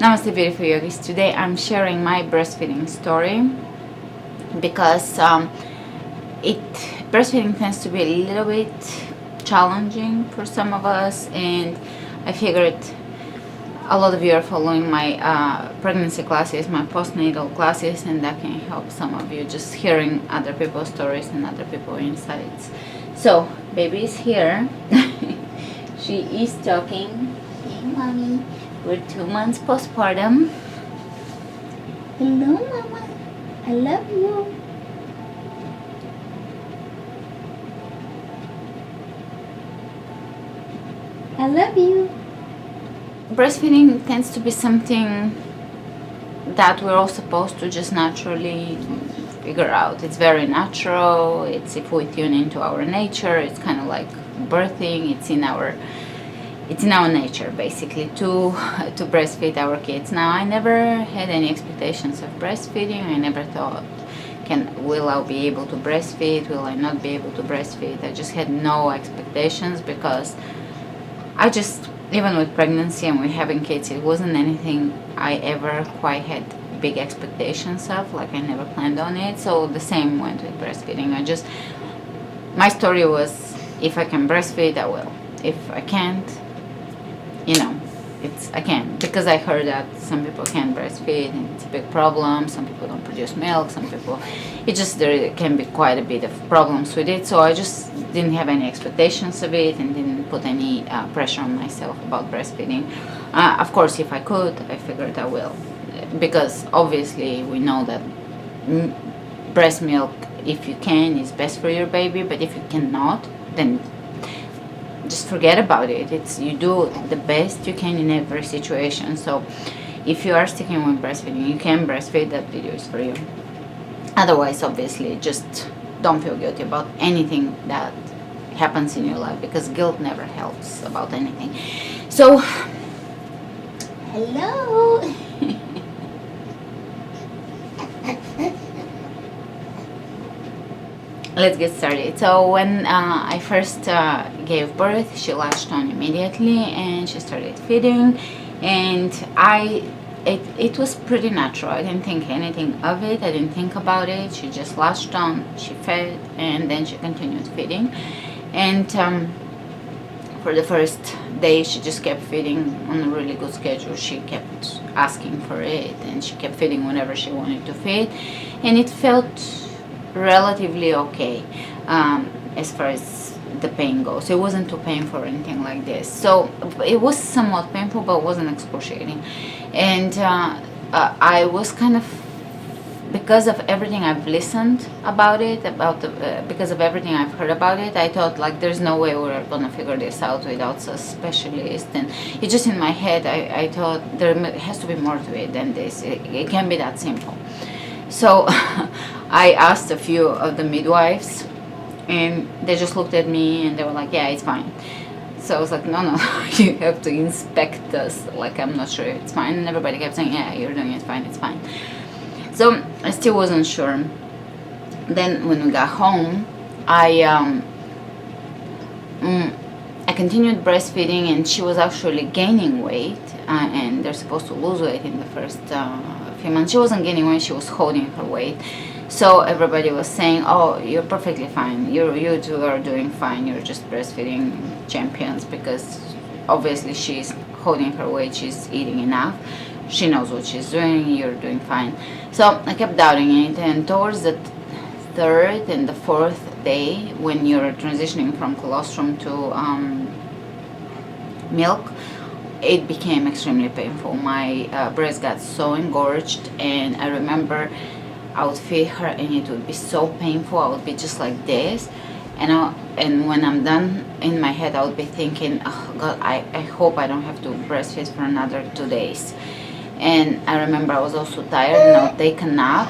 Namaste, beautiful yogis. Today I'm sharing my breastfeeding story because breastfeeding tends to be a little bit challenging for some of us, and I figured a lot of you are following my pregnancy classes, my postnatal classes, and that can help some of you just hearing other people's stories and other people's insights. So, baby is here. She is talking. Hey, mommy. We're 2 months postpartum. Hello, mama. I love you. I love you. Breastfeeding tends to be something that we're all supposed to just naturally figure out. It's very natural. It's if we tune into our nature. It's kind of like birthing. It's in our nature basically to breastfeed our kids. Now, I never had any expectations of breastfeeding. I never thought, will I be able to breastfeed? Will I not be able to breastfeed? I just had no expectations because even with pregnancy and with having kids, it wasn't anything I ever quite had big expectations of. Like, I never planned on it. So the same went with breastfeeding. My story was, if I can breastfeed, I will. If I can't, I can, because I heard that some people can't breastfeed and it's a big problem. Some people don't produce milk. There can be quite a bit of problems with it. So I just didn't have any expectations of it and didn't put any pressure on myself about breastfeeding. Of course, if I could, I figured I will, because obviously we know that breast milk, if you can, is best for your baby. But if you cannot, then just forget about it. You do the best you can in every situation. So if you are sticking with breastfeeding, you can breastfeed, that video is for you. Otherwise, obviously, just don't feel guilty about anything that happens in your life, because guilt never helps about anything. So, hello. Let's get started. So when I first gave birth, she latched on immediately and she started feeding, and it was pretty natural. I didn't think anything of it. I didn't think about it. She just latched on, she fed, and then she continued feeding. And for the first day, she just kept feeding on a really good schedule. She kept asking for it, and she kept feeding whenever she wanted to feed, and it felt relatively okay as far as the pain goes. It wasn't too painful or anything like this. So it was somewhat painful, but it wasn't excruciating. And I was kind of, because of everything I've listened about it, because of everything I've heard about it, I thought, like, there's no way we're gonna figure this out without a specialist. And it just, in my head, I thought there has to be more to it than this. It can't be that simple. So I asked a few of the midwives, and they just looked at me and they were like, yeah, it's fine. So I was like, no, you have to inspect us. Like, I'm not sure if it's fine. And everybody kept saying, yeah, you're doing it fine, it's fine. So I still wasn't sure. Then when we got home, I continued breastfeeding, and she was actually gaining weight, and they're supposed to lose weight in the first few months. She wasn't gaining weight, she was holding her weight. So everybody was saying, oh, you're perfectly fine, you two are doing fine, you're just breastfeeding champions, because obviously she's holding her weight, she's eating enough, she knows what she's doing, you're doing fine. So I kept doubting it, and towards the third and the fourth day, when you're transitioning from colostrum to milk, it became extremely painful. My breast got so engorged, and I remember I would feed her and it would be so painful. I would be just like this, and when I'm done, in my head I would be thinking, oh God, I hope I don't have to breastfeed for another 2 days. And I remember I was also tired, and I would take a nap,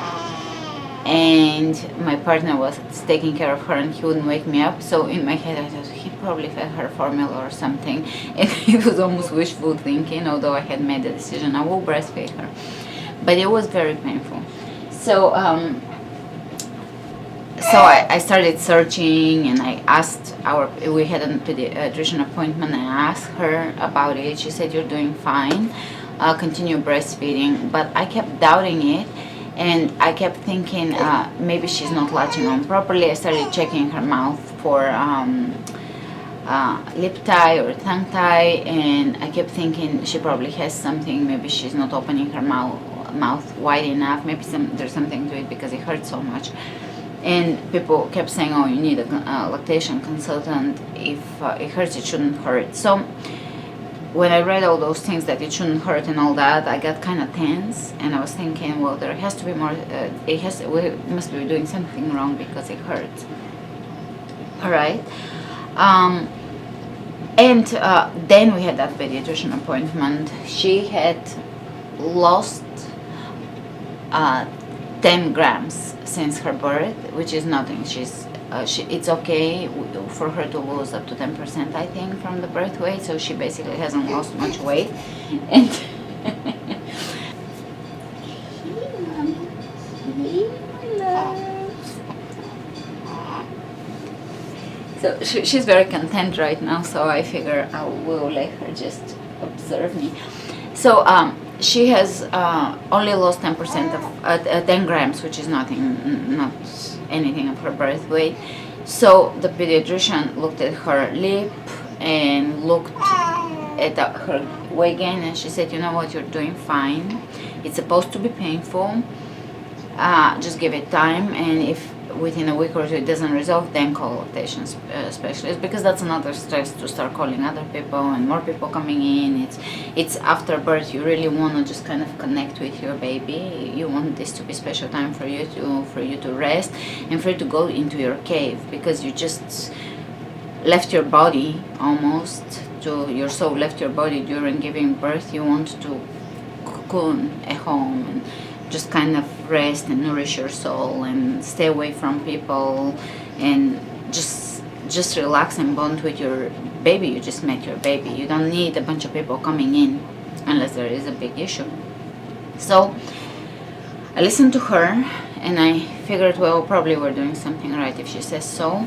and my partner was taking care of her and he wouldn't wake me up. So in my head I thought, he probably fed her formula or something, and it was almost wishful thinking, although I had made the decision I will breastfeed her. But it was very painful. So I started searching, and I asked we had a pediatrician appointment, and I asked her about it. She said, you're doing fine. continue breastfeeding, but I kept doubting it. And I kept thinking maybe she's not latching on properly. I started checking her mouth for lip tie or tongue tie, and I kept thinking she probably has something. Maybe she's not opening her mouth wide enough. Maybe there's something to it because it hurts so much. And people kept saying, oh, you need a lactation consultant. If it hurts, it shouldn't hurt. So when I read all those things that it shouldn't hurt and all that, I got kind of tense, and I was thinking, well, there has to be more. We must be doing something wrong because it hurts. All right. And then we had that pediatrician appointment. She had lost 10 grams since her birth, which is nothing. It's okay for her to lose up to 10%, I think, from the birth weight. So she basically hasn't lost much weight. And so she's very content right now, so I figure I will let her just observe me. So she has only lost 10% of 10 grams, which is nothing, not anything of her birth weight. So the pediatrician looked at her lip and looked at her weight gain, and she said, you know what, you're doing fine. It's supposed to be painful. Just give it time, and if within a week or two it doesn't resolve, then call lactation specialist, because that's another stress to start calling other people and more people coming in. It's after birth, you really want to just kind of connect with your baby. You want this to be special time for you to rest and for you to go into your cave, because you just left your body, almost to your soul left your body during giving birth. You want to cocoon at home and just kind of rest and nourish your soul and stay away from people and just relax and bond with your baby. You just met your baby. You don't need a bunch of people coming in unless there is a big issue. So I listened to her and I figured, well, probably we're doing something right if she says so.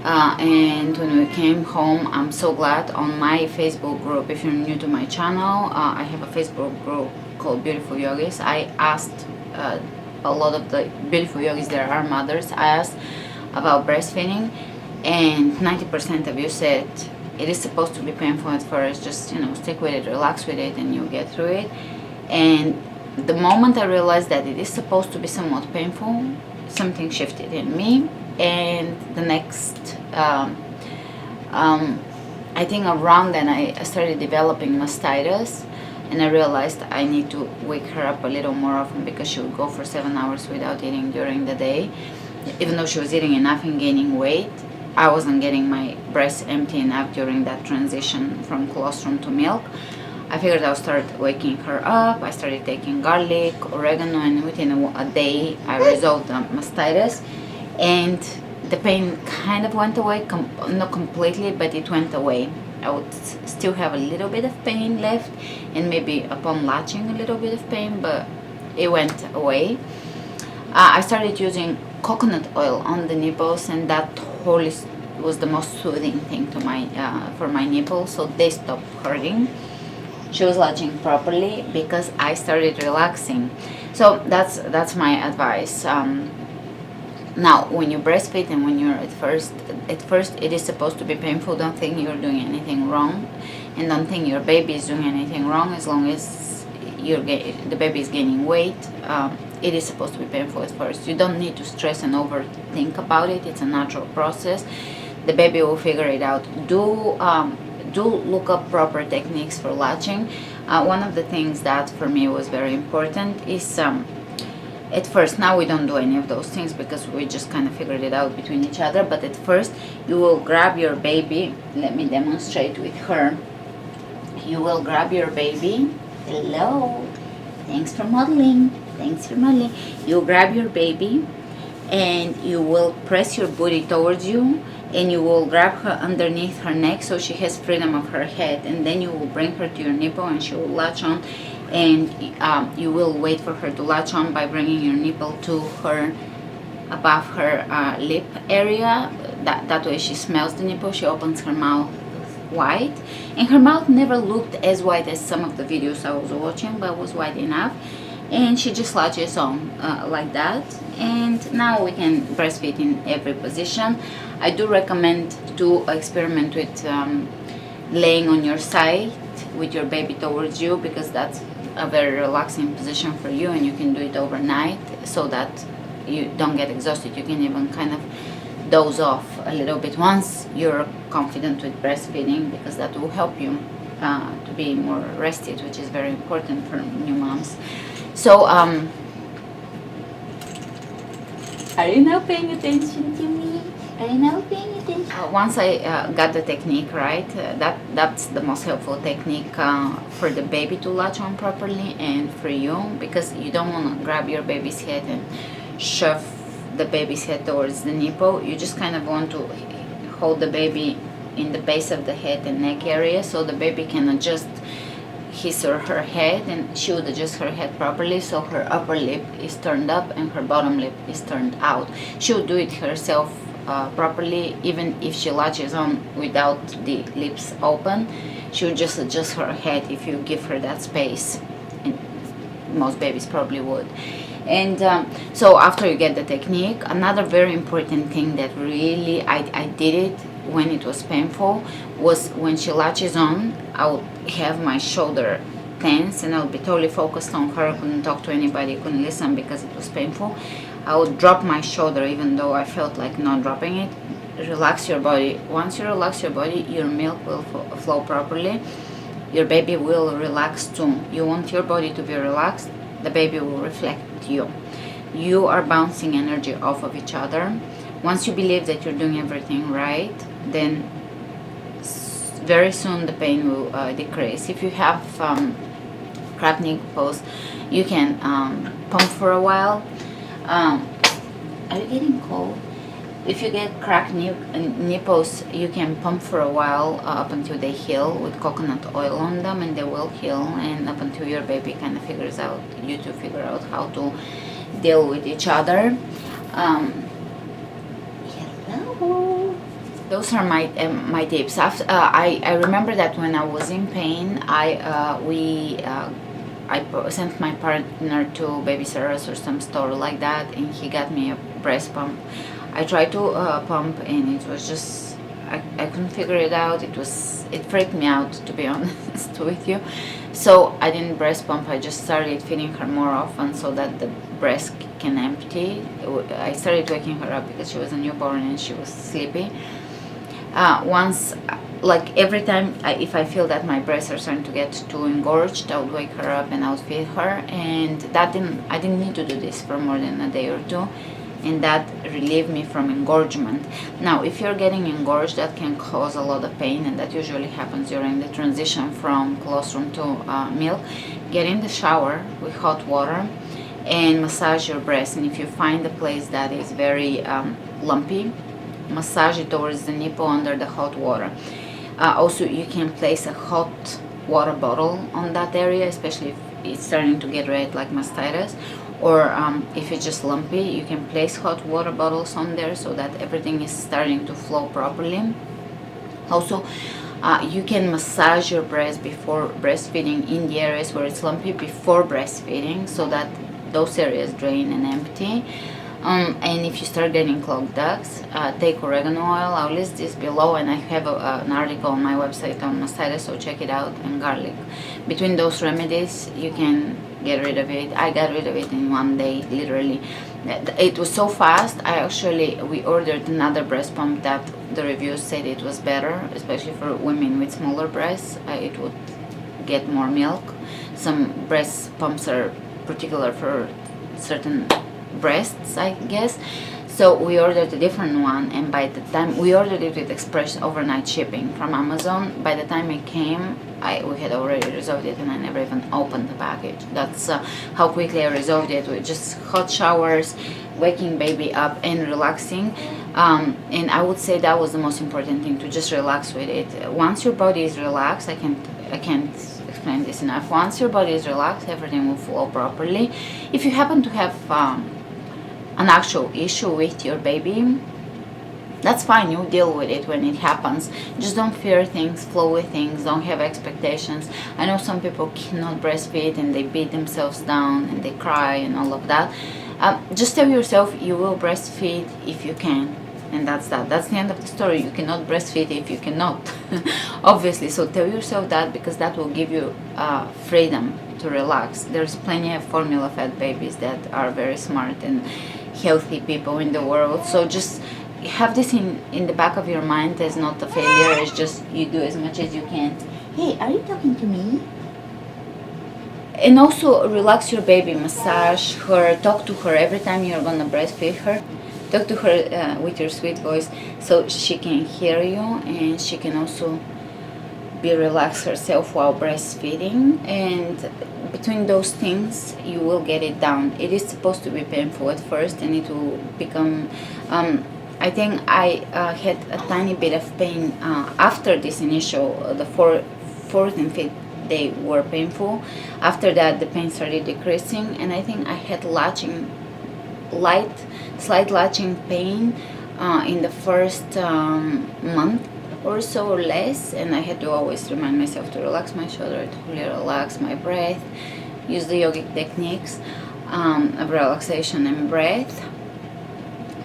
And when we came home, I'm so glad, on my Facebook group, if you're new to my channel, I have a Facebook group called Beautiful Yogis. I asked a lot of the beautiful yogis, there are mothers, I asked about breastfeeding, and 90% of you said it is supposed to be painful at first, just stick with it, relax with it, and you'll get through it. And the moment I realized that it is supposed to be somewhat painful, something shifted in me. And the next I think around then I started developing mastitis, and I realized I need to wake her up a little more often, because she would go for 7 hours without eating during the day. Even though she was eating enough and gaining weight, I wasn't getting my breast empty enough during that transition from colostrum to milk. I figured I'll start waking her up. I started taking garlic, oregano, and within a day I resolved the mastitis, and the pain kind of went away, not completely, but it went away. I would still have a little bit of pain left, and maybe upon latching a little bit of pain, but it went away. I started using coconut oil on the nipples, and that totally was the most soothing thing to for my nipples, so they stopped hurting. She was latching properly because I started relaxing. So that's my advice. Now, when you breastfeed and when you're at first it is supposed to be painful. Don't think you're doing anything wrong, and don't think your baby is doing anything wrong. As long as the baby is gaining weight, it is supposed to be painful at first. You don't need to stress and overthink about it. It's a natural process. The baby will figure it out. Do look up proper techniques for latching. One of the things that for me was very important is at first, now we don't do any of those things because we just kind of figured it out between each other, but at first you will grab your baby. Let me demonstrate with her. You will grab your baby. Hello, thanks for modeling. You grab your baby and you will press your booty towards you, and you will grab her underneath her neck so she has freedom of her head, and then you will bring her to your nipple and she will latch on, and you will wait for her to latch on by bringing your nipple to her, above her lip area. That way she smells the nipple, she opens her mouth wide, and her mouth never looked as wide as some of the videos I was watching, but was wide enough. And she just latches on like that, and now we can breastfeed in every position. I do recommend to experiment with laying on your side with your baby towards you, because that's a very relaxing position for you, and you can do it overnight so that you don't get exhausted. You can even kind of doze off a little bit once you're confident with breastfeeding, because that will help you to be more rested, which is very important for new moms. So are you now paying attention to me? Are you now paying attention? Once I got the technique right, that's the most helpful technique for the baby to latch on properly, and for you, because you don't want to grab your baby's head and shove the baby's head towards the nipple. You just kind of want to hold the baby in the base of the head and neck area, so the baby can adjust his or her head, and she would adjust her head properly, so her upper lip is turned up and her bottom lip is turned out. She would do it herself properly, even if she latches on without the lips open. She would just adjust her head if you give her that space, and most babies probably would. And so after you get the technique, another very important thing that really I did it when it was painful was when she latches on, I would have my shoulder tense and I would be totally focused on her. I couldn't talk to anybody, couldn't listen because it was painful. I would drop my shoulder even though I felt like not dropping it. Relax your body. Once you relax your body, your milk will flow properly. Your baby will relax too. You want your body to be relaxed, the baby will reflect you. You are bouncing energy off of each other. Once you believe that you're doing everything right, then very soon the pain will decrease. If you have cracked nipples, you can pump for a while. Are you getting cold? If you get cracked nipples, you can pump for a while up until they heal with coconut oil on them, and they will heal, and up until your baby kind of figures out, you two figure out how to deal with each other. Hello. Those are my tips. I remember that when I was in pain, I sent my partner to Baby Sarah's or some store like that, and he got me a breast pump. I tried to pump, and it was just I couldn't figure it out. It freaked me out, to be honest with you. So I didn't breast pump. I just started feeding her more often so that the breast can empty. I started waking her up because she was a newborn and she was sleepy. Like every time if I feel that my breasts are starting to get too engorged, I would wake her up and I would feed her, and I didn't need to do this for more than a day or two, and that relieved me from engorgement. Now if you're getting engorged, that can cause a lot of pain, and that usually happens during the transition from colostrum to milk. Get in the shower with hot water and massage your breast, and if you find a place that is very lumpy, massage it towards the nipple under the hot water. Also, you can place a hot water bottle on that area, especially if it's starting to get red like mastitis, or if it's just lumpy, you can place hot water bottles on there so that everything is starting to flow properly. Also, you can massage your breast before breastfeeding in the areas where it's lumpy before breastfeeding, so that those areas drain and empty. And if you start getting clogged ducts, take oregano oil. I'll list this below, and I have an article on my website on mastitis, so check it out, and garlic. Between those remedies, you can get rid of it. I got rid of it in one day, literally. It was so fast. We ordered another breast pump that the reviews said it was better, especially for women with smaller breasts. It would get more milk. Some breast pumps are particular for certain breasts, I guess. So we ordered a different one, and by the time we ordered it with express overnight shipping from Amazon, by the time it came, we had already resolved it, and I never even opened the package. That's how quickly I resolved it, with just hot showers, waking baby up, and relaxing. And I would say that was the most important thing, to just relax with it. Once your body is relaxed, I can't explain this enough. Once your body is relaxed, everything will flow properly. If you happen to have an actual issue with your baby, That's fine, you deal with it when it happens. Just don't fear things, flow with things, don't have expectations. I know some people cannot breastfeed and they beat themselves down and they cry and all of that. Just tell yourself you will breastfeed if you can, and that's the end of the story. You cannot breastfeed if you cannot. Obviously, so tell yourself that, because that will give you freedom to relax. There's plenty of formula fed babies that are very smart and healthy people in the world, so just have this in the back of your mind as not a failure. It's just you do as much as you can. Hey, are you talking to me? And also relax your baby, massage her, talk to her every time you're gonna breastfeed her. Talk to her with your sweet voice so she can hear you, and she can also be relaxed herself while breastfeeding. And between those things you will get it down. It is supposed to be painful at first, and it will become I think I had a tiny bit of pain after this initial the fourth and fifth day were painful. After that the pain started decreasing, and I think I had slight latching pain in the first month or so or less, and I had to always remind myself to relax my shoulder, to really relax my breath, use the yogic techniques of relaxation and breath,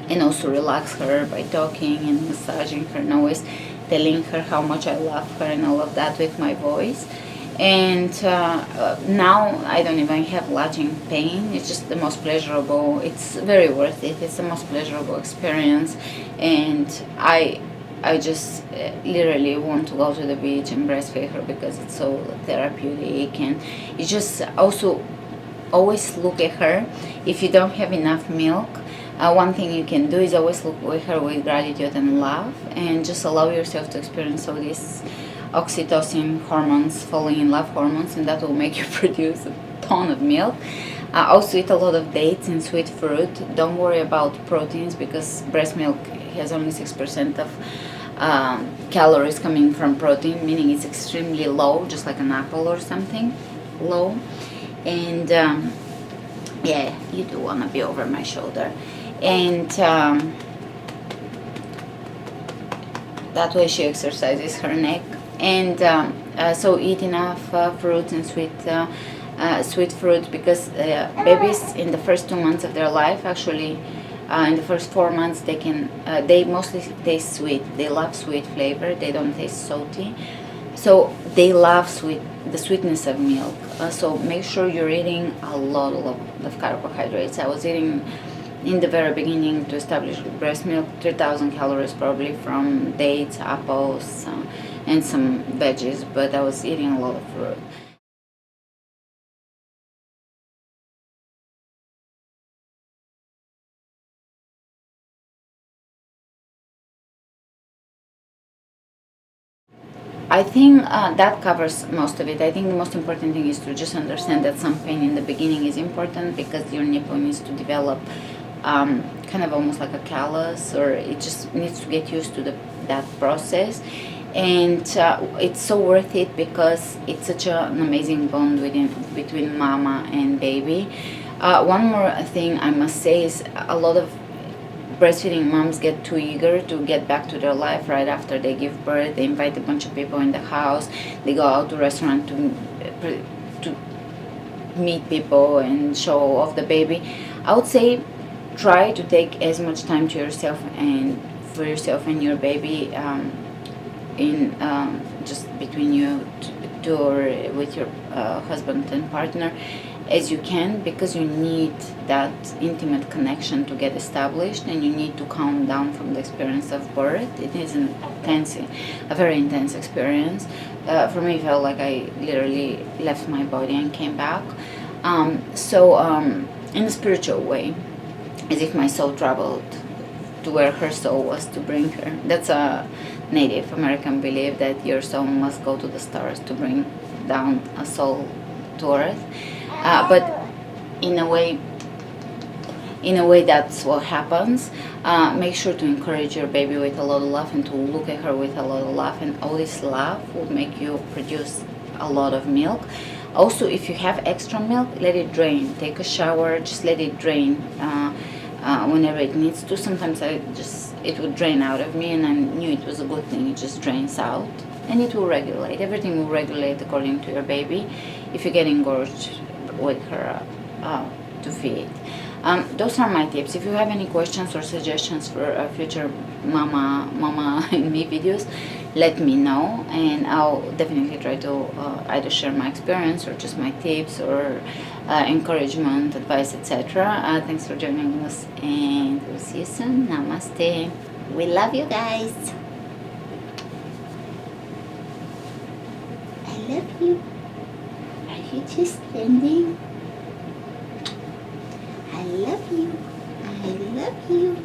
and also relax her by talking and massaging her, and always telling her how much I love her and all of that with my voice. And now I don't even have latching pain. It's just the most pleasurable. It's very worth it. It's the most pleasurable experience, and I just literally want to go to the beach and breastfeed her because it's so therapeutic. And you just also always look at her. If you don't have enough milk, one thing you can do is always look at her with gratitude and love, and just allow yourself to experience all these oxytocin hormones, falling in love hormones, and that will make you produce a ton of milk. Also eat a lot of dates and sweet fruit. Don't worry about proteins, because breast milk has only 6% of calories coming from protein, meaning it's extremely low, just like an apple or something low. And yeah, you do want to be over my shoulder. And that way she exercises her neck. And so eat enough fruits and sweet fruit, because babies in the first 2 months of their life, actually in the first 4 months, they mostly taste sweet. They love sweet flavor. They don't taste salty, so they love the sweetness of milk. So make sure you're eating a lot of carbohydrates. I was eating in the very beginning, to establish breast milk, 3,000 calories probably from dates, apples, and some veggies, but I was eating a lot of fruit. I think that covers most of it. I think the most important thing is to just understand that some pain in the beginning is important, because your nipple needs to develop kind of almost like a callus, or it just needs to get used to that process. And it's so worth it, because it's such an amazing bond between mama and baby. One more thing I must say is, a lot of breastfeeding moms get too eager to get back to their life right after they give birth. They invite a bunch of people in the house. They go out to restaurant to meet people and show off the baby. I would say try to take as much time to yourself and for yourself and your baby, in just between you two or with your husband and partner, as you can, because you need that intimate connection to get established, and you need to calm down from the experience of birth. It is a very intense experience. For me, it felt like I literally left my body and came back. In a spiritual way, as if my soul traveled to where her soul was to bring her. That's a Native American belief, that your soul must go to the stars to bring down a soul to earth. But in a way, that's what happens. Make sure to encourage your baby with a lot of love, and to look at her with a lot of love, and all this love will make you produce a lot of milk. Also, if you have extra milk, let it drain. Take a shower, just let it drain whenever it needs to. Sometimes I just it would drain out of me, and I knew it was a good thing. It just drains out, and it will regulate. Everything will regulate according to your baby. If you get engorged, wake her up to feed. Those are my tips. If you have any questions or suggestions for future mama and me videos, let me know, and I'll definitely try to either share my experience or just my tips or encouragement, advice, etc. Thanks for joining us, and we'll see you soon. Namaste. We love you guys. I love you. Are you just standing? I love you. I love you.